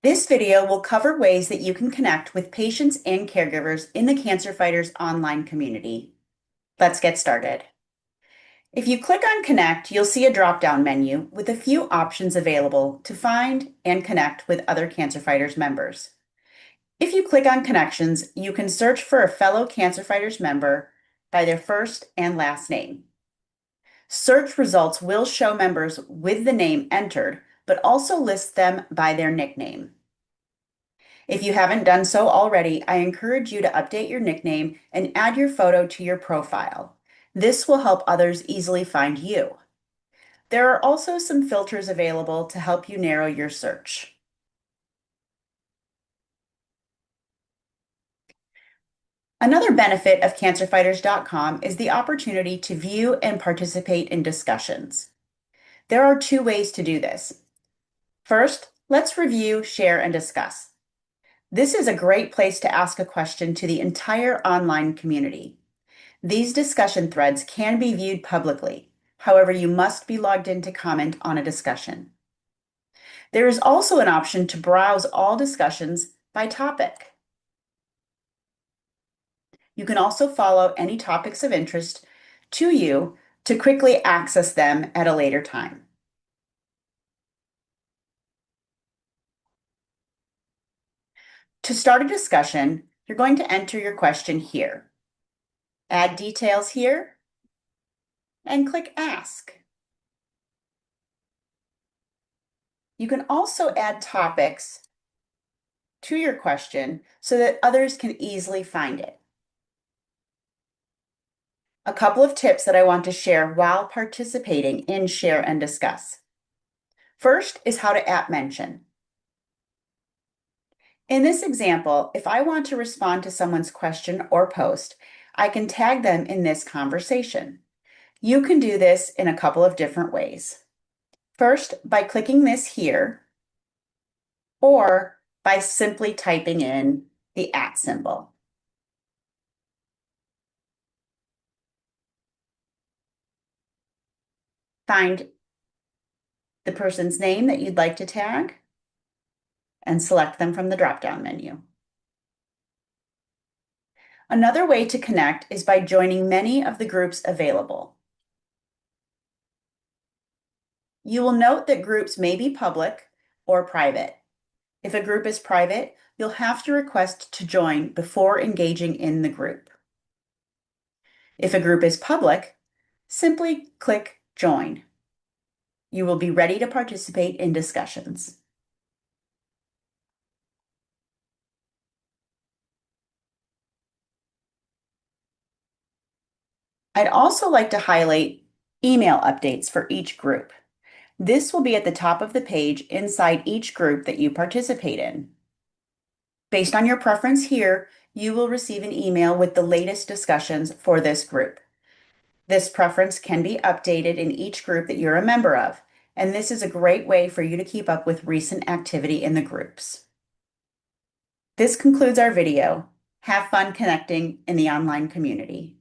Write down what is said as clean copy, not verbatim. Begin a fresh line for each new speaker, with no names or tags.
This video will cover ways that you can connect with patients and caregivers in the Cancer Fighters online community. Let's get started. If you click on Connect, you'll see a drop-down menu with a few options available to find and connect with other Cancer Fighters members. If you click on Connections, you can search for a fellow Cancer Fighters member by their first and last name. Search results will show members with the name entered, but also list them by their nickname. If you haven't done so already, I encourage you to update your nickname and add your photo to your profile. This will help others easily find you. There are also some filters available to help you narrow your search. Another benefit of cancerfighters.com is the opportunity to view and participate in discussions. There are two ways to do this. First, let's review, share, and discuss. This is a great place to ask a question to the entire online community. These discussion threads can be viewed publicly. However, you must be logged in to comment on a discussion. There is also an option to browse all discussions by topic. You can also follow any topics of interest to you to quickly access them at a later time. To start a discussion, you're going to enter your question here. Add details here and click Ask. You can also add topics to your question so that others can easily find it. A couple of tips that I want to share while participating in Share and Discuss. First is how to @mention. In this example, if I want to respond to someone's question or post, I can tag them in this conversation. You can do this in a couple of different ways. First, by clicking this here, or by simply typing in the @ symbol. Find the person's name that you'd like to tag and select them from the drop-down menu. Another way to connect is by joining many of the groups available. You will note that groups may be public or private. If a group is private, you'll have to request to join before engaging in the group. If a group is public, simply click Join. You will be ready to participate in discussions. I'd also like to highlight email updates for each group. This will be at the top of the page inside each group that you participate in. Based on your preference here, you will receive an email with the latest discussions for this group. This preference can be updated in each group that you're a member of, and this is a great way for you to keep up with recent activity in the groups. This concludes our video. Have fun connecting in the online community.